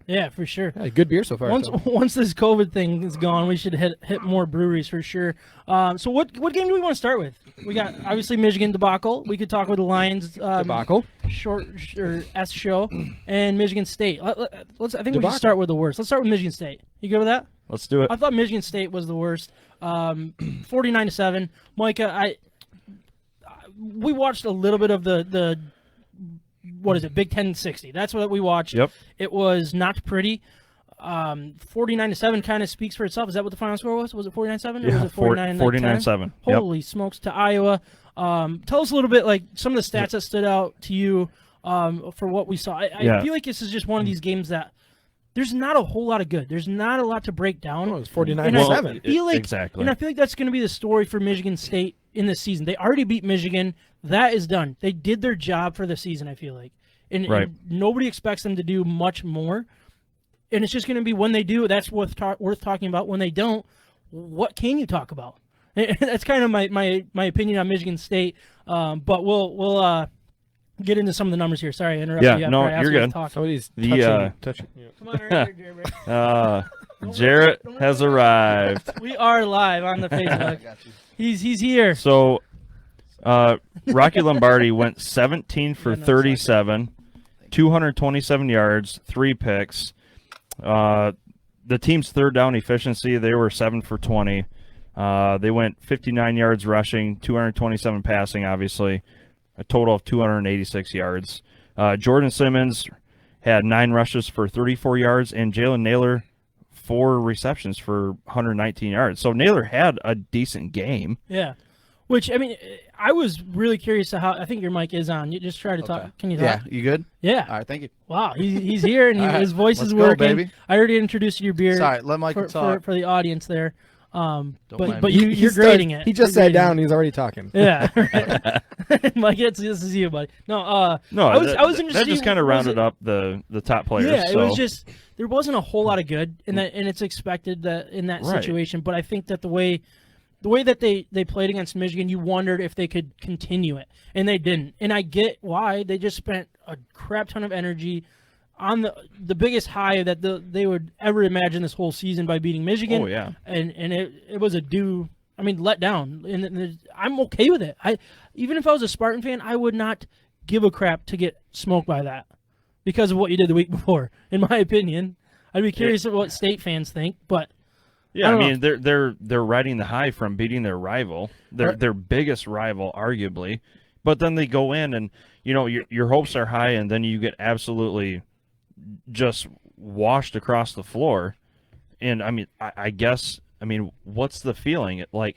Yeah, for sure. Yeah, good beer so far. Once this COVID thing is gone, we should hit more breweries for sure. So what game do we want to start with? We got obviously Michigan debacle. We could talk about the Lions debacle, short or S show, and Michigan State. I think we should start with the worst. Let's start with Michigan State. You good with that? Let's do it. I thought Michigan State was the worst. 49-7. Micah, we watched a little bit of the what is it, Big Ten 60. That's what we watched. Yep. It was not pretty. 49-7 kind of speaks for itself. Is that what the final score was? Was it 49-7? Yeah, or was it 49-7. Holy smokes to Iowa. Tell us a little bit, like, some of the stats that stood out to you for what we saw. I feel like this is just one of these games that there's not a whole lot of good. There's not a lot to break down. Oh, it was 49-7. Exactly. And I feel like that's going to be the story for Michigan State in this season. They already beat Michigan. That is done. They did their job for the season, I feel like. And nobody expects them to do much more. And it's just going to be when they do, that's worth talking about. When they don't, what can you talk about? That's kind of my opinion on Michigan State. But we'll get into some of the numbers here. Sorry, I interrupted you. Yeah, no, you're good. Somebody's touching. Come on, right here, Jarrett has arrived. We are live on the Facebook. He's here. So, Rocky Lombardi went 17 for 37, 227 yards, 3 picks. The team's third down efficiency, they were 7 for 20. They went 59 yards rushing, 227 passing, obviously, a total of 286 yards. Jordan Simmons had 9 rushes for 34 yards, and Jalen Naylor 4 receptions for 119 yards. So Naylor had a decent game. Yeah. Which, I mean, I was really curious to how. I think your mic is on. You just try to talk. Can you talk? Yeah, you good? Yeah. All right, thank you. Wow, he's here and his voice is Let's go, working. baby. I already introduced your beer. Sorry, let Mike talk. For the audience there. mind But me. you're grading it. He just sat down and he's already talking. Yeah. Mike, this is you, buddy. No, I was interested. That just kind of rounded up the top players. Yeah, so. it was just there wasn't a whole lot of good, and it's expected that in that situation. But I think that the way that they played against Michigan, you wondered if they could continue it, and they didn't. And I get why. They just spent a crap ton of energy on the biggest high that they would ever imagine this whole season by beating Michigan. Oh, yeah. And it was let down. And I'm okay with it. Even if I was a Spartan fan, I would not give a crap to get smoked by that because of what you did the week before, in my opinion. I'd be curious of what State fans think, but yeah, I mean they're riding the high from beating their rival, their biggest rival, arguably. But then they go in and your hopes are high, and then you get absolutely just washed across the floor. And I mean, I guess what's the feeling? I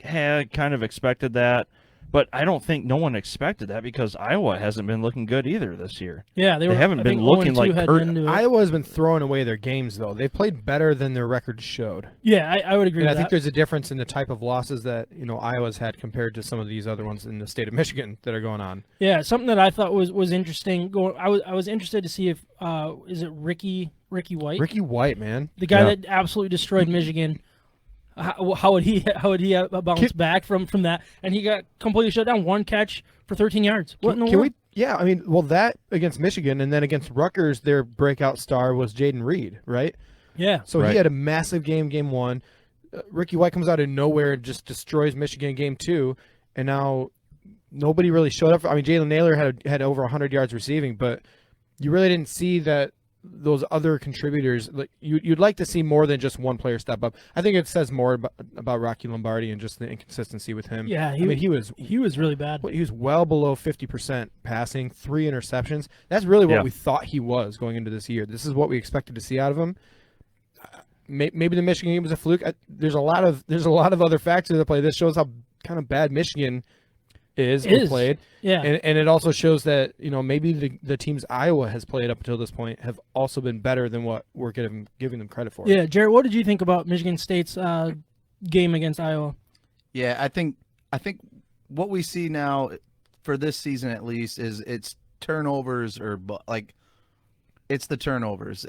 kind of expected that, but I don't think no one expected that because Iowa hasn't been looking good either this year. Yeah, they haven't been looking like Iowa has been throwing away their games though. They've played better than their record showed. Yeah, I would agree. And with I think that. there's a difference in the type of losses that Iowa's had compared to some of these other ones in the state of Michigan that are going on. Yeah, something that I thought was interesting. I was interested to see if is it Ricky White? Ricky White, man, the guy that absolutely destroyed Michigan. How would he bounce back from that? And he got completely shut down. 1 catch for 13 yards. What in the world? Yeah, that against Michigan, and then against Rutgers, their breakout star was Jaden Reed, right? Yeah. So he had a massive game 1. Ricky White comes out of nowhere and just destroys Michigan game 2, and now nobody really showed up. Jalen Naylor had over 100 yards receiving, but you really didn't see that. Those other contributors, you'd like to see more than just one player step up. I think it says more about Rocky Lombardi and just the inconsistency with him. Yeah, he was really bad. He was well below 50% passing, 3 interceptions. That's really what we thought he was going into this year. This is what we expected to see out of him. Maybe the Michigan game was a fluke. There's a lot of other factors that play. This shows how kind of bad Michigan is played. Yeah. And it also shows that, maybe the teams Iowa has played up until this point have also been better than what we're giving them credit for. Yeah, Jared, what did you think about Michigan State's game against Iowa? Yeah, I think what we see now for this season at least is it's turnovers it's the turnovers.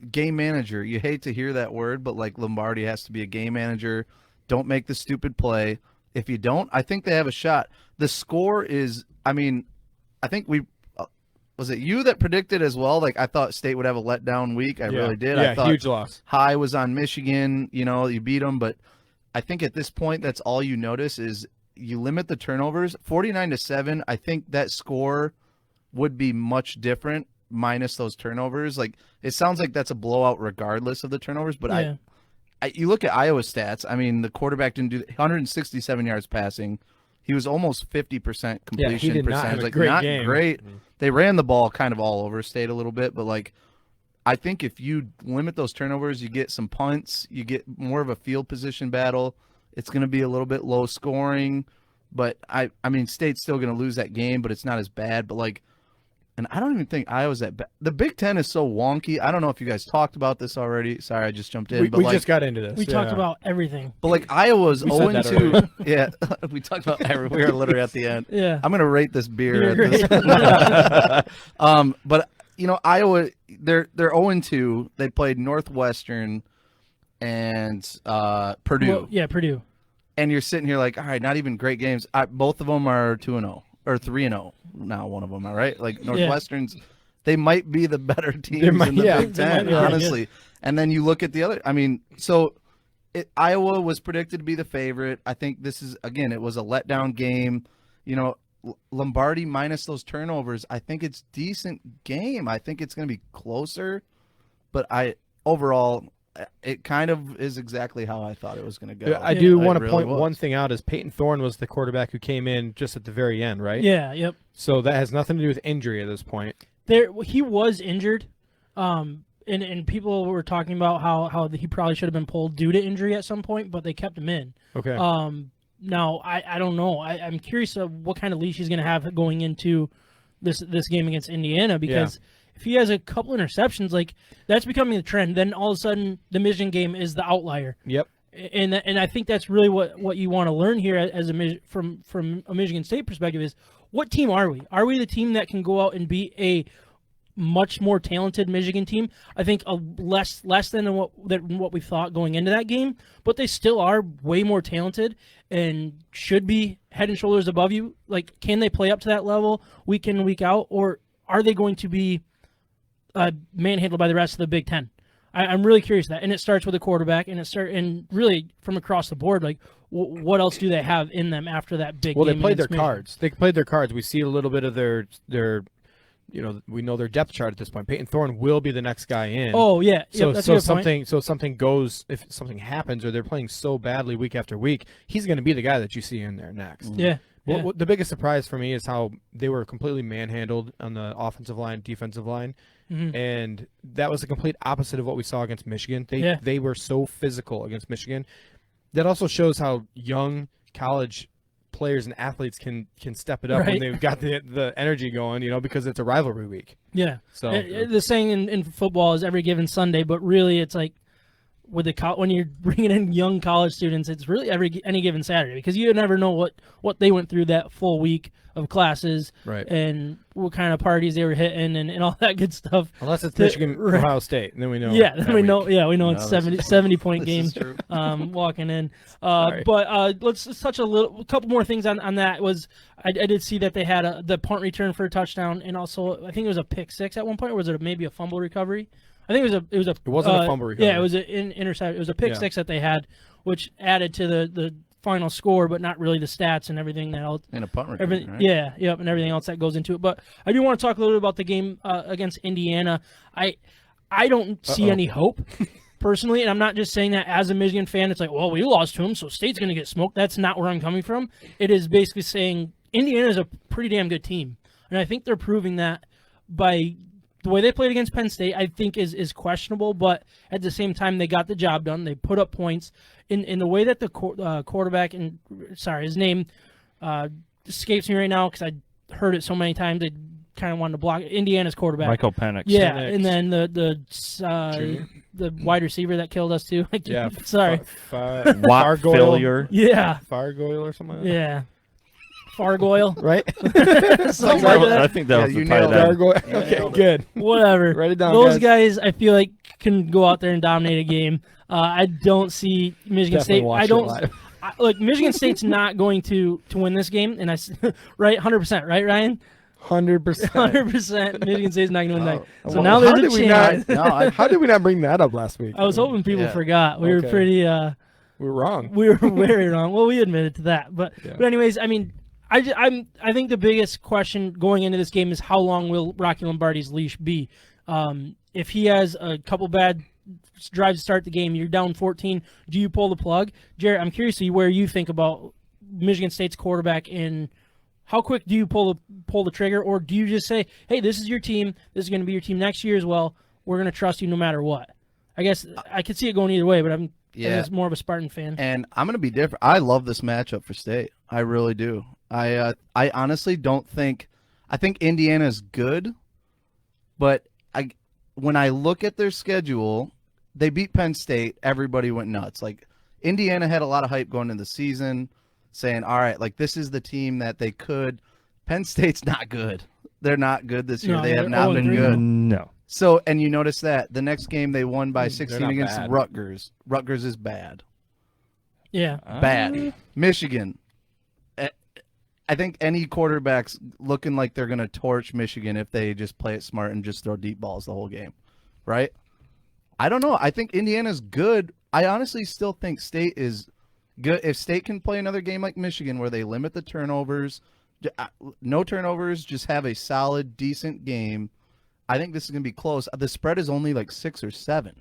Game manager, you hate to hear that word, but Lombardi has to be a game manager. Don't make the stupid play. If you don't, I think they have a shot. The score is, I think was it you that predicted as well? Like, I thought State would have a letdown week. I really did. Yeah, I thought huge loss. high was on Michigan. You know, you beat them, but I think at this point, that's all you notice is you limit the turnovers. 49-7. I think that score would be much different minus those turnovers. Like, it sounds like that's a blowout regardless of the turnovers, but you look at Iowa's stats. I mean, the quarterback didn't do 167 yards passing. He was almost 50% completion he did percentage. not have a like, great not game. great. They ran the ball kind of all over State a little bit, but like, I think if you limit those turnovers, you get some punts, you get more of a field position battle. It's going to be a little bit low scoring, but I mean, State's still going to lose that game, but it's not as bad. But like, and I don't even think Iowa's that bad. The Big Ten is so wonky. I don't know if you guys talked about this already. Sorry, I just jumped in. We just got into this. We talked about everything. But like, Iowa's We said that 0-2. Yeah, we talked about we were literally at the end. Yeah. I'm going to rate this beer. Beer At this. But you know, Iowa, they're 0-2. They played Northwestern and Purdue. Well, yeah, Purdue. And you're sitting here like, all right, not even great games. Both of them are 2-0 or 3-0. Now one of them, all right? Like, Northwestern's, they might be the better teams in the Big Ten, honestly. And then you look at the other. I mean, so Iowa was predicted to be the favorite. I think this is, again, it was a letdown game. You know, Lombardi minus those turnovers, I think it's decent game. I think it's going to be closer. But overall, it kind of is exactly how I thought it was going to go. I do want to really point was. one thing out is Peyton Thorne was the quarterback who came in just at the very end, right? Yeah, yep. So that has nothing to do with injury at this point. He was injured, and people were talking about how he probably should have been pulled due to injury at some point, but they kept him in. Okay. Now, I don't know. I'm curious of what kind of leash he's going to have going into this game against Indiana, because if he has a couple interceptions, like, that's becoming the trend. Then all of a sudden, the Michigan game is the outlier. Yep. And I think that's really what you want to learn here as from a Michigan State perspective is, what team are we? Are we the team that can go out and beat a much more talented Michigan team? I think less than what we thought going into that game, but they still are way more talented and should be head and shoulders above you. Like, can they play up to that level week in and week out, or are they going to be manhandled by the rest of the Big Ten? I'm really curious of that, and it starts with a quarterback, and really from across the board, like, what else do they have in them after that big game? Well, they played their against Michigan? cards. They played their cards. We see a little bit of their we know their depth chart at this point. Peyton Thorne will be the next guy in. Oh yeah, So that's a good something point. something goes, if something happens or they're playing so badly week after week, he's going to be the guy that you see in there next. Yeah. The biggest surprise for me is how they were completely manhandled on the offensive line, defensive line. Mm-hmm. And that was the complete opposite of what we saw against Michigan. They were so physical against Michigan. That also shows how young college players and athletes can step it up when they've got the energy going, because it's a rivalry week. Yeah. So the saying in football is every given Sunday, but really it's like with when you're bringing in young college students, it's really any given Saturday, because you never know what they went through that full week of classes, right, and what kind of parties they were hitting and all that good stuff. Unless it's Michigan, Ohio State, and then we know. Yeah, then we know. Yeah, we know No, it's 70-point game. Walking in. But let's touch a couple more things on that. I did see that they had the punt return for a touchdown, and also I think it was a pick six at one point, or was it maybe a fumble recovery? I think it wasn't a fumble recovery. Yeah, it was an intercept. It was a pick six that they had, which added to the final score, but not really the stats and everything else. And a punt return, right? Yeah, yep, and everything else that goes into it. But I do want to talk a little bit about the game against Indiana. I don't see any hope, personally, and I'm not just saying that as a Michigan fan. It's like, well, we lost to them, so State's going to get smoked. That's not where I'm coming from. It is basically saying Indiana is a pretty damn good team, and I think they're proving that by the way they played against Penn State. I think is questionable, but at the same time, they got the job done. They put up points in the way that the quarterback, and his name escapes me right now because I heard it so many times. I kind of wanted to block it. Indiana's quarterback, Michael Penix. Yeah, Penix. and then the wide receiver that killed us too. Yeah, sorry, Watt failure. Yeah, Fargoyle or something like that. yeah. Fargoyle, right? Something like that. I think that was you the tight nailed end. Fargoyle. Okay, good. Whatever. Write it down, Those guys, I feel like, can go out there and dominate a game. I don't see Michigan Definitely State. watch I it don't. live. Look, Michigan State's not going to win this game, and right, 100%, right, Ryan? 100%. 100% Michigan State's not going to win tonight. So Well, now how there's did a we chance. How did we not bring that up last week? I was hoping people Yeah. forgot. We were Okay. pretty. We were wrong. We were very wrong. Well, we admitted to that, but Yeah. but anyways, I mean, I think the biggest question going into this game is how long will Rocky Lombardi's leash be? If he has a couple bad drives to start the game, you're down 14. Do you pull the plug, Jared? I'm curious to see where you think about Michigan State's quarterback and how quick do you pull the trigger, or do you just say, hey, this is your team. This is going to be your team next year as well. We're going to trust you no matter what. I guess I could see it going either way, but I'm more of a Spartan fan. And I'm going to be different. I love this matchup for State. I really do. I honestly don't think – I think Indiana's good, but when I look at their schedule, they beat Penn State. Everybody went nuts. Like, Indiana had a lot of hype going into the season saying, all right, like, this is the team that they could – Penn State's not good. They're not good this year. No, they have they're not been 0-3. good. No. So, and you notice that the next game they won by 16 not against bad. Rutgers. Rutgers is bad. Yeah. Bad. Michigan. I think any quarterback's looking like they're going to torch Michigan if they just play it smart and just throw deep balls the whole game, right? I don't know. I think Indiana's good. I honestly still think State is good. If State can play another game like Michigan where they limit the turnovers, no turnovers, just have a solid, decent game, I think this is going to be close. The spread is only like 6 or 7.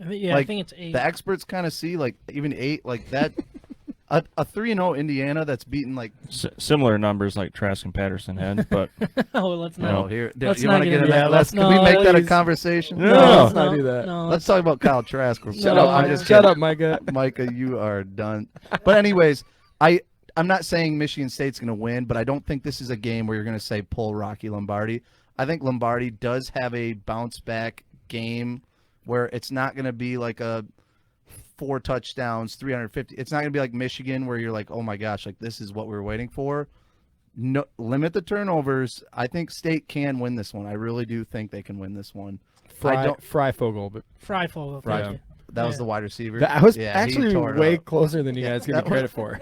I think it's 8. The experts kind of see like even 8 like that. A 3-0 Indiana that's beaten like Similar numbers like Trask and Patterson had, but Oh, let's not. No. here. Let's You not want to get get into into that. that? Can we make that a please. conversation? No. Let's not do that. No, Let's talk about Kyle Trask. Shut No, up, I'm just shut kidding. up, Micah. Micah, you are done. But anyways, I'm not saying Michigan State's going to win, but I don't think this is a game where you're going to say pull Rocky Lombardi. I think Lombardi does have a bounce back game where it's not going to be like a 4 touchdowns, 350. It's not going to be like Michigan where you're like, oh my gosh, like this is what we were waiting for. No, limit the turnovers. I think State can win this one. I really do think they can win this one. Freifogel, but Freifogel. Right. Thank you. That was Yeah. the wide receiver. that was Yeah, he actually tore it way up. closer than you guys give me that was- credit for.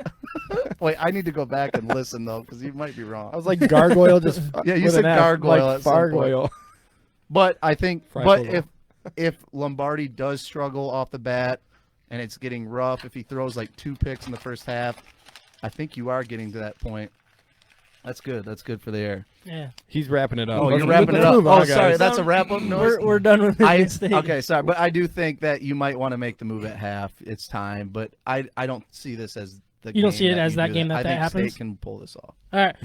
Wait, I need to go back and listen though, because you might be wrong. I was like gargoyle, just Yeah, you with said an F, gargoyle like at some point. fargoyle. But I think, Freifogel. if Lombardi does struggle off the bat, and it's getting rough, if he throws like 2 picks in the first half, I think you are getting to that point. That's good. That's good for the air. Yeah. He's wrapping it up. Oh, you're Let's wrapping it up. move Oh, on, sorry, guys. that's a wrap up noise. We're done with Michigan State. Okay, sorry, but I do think that you might want to make the move at half. It's time, but I don't see this as the. You don't game see it that as you that do game that I think happens? State can pull this off. All right.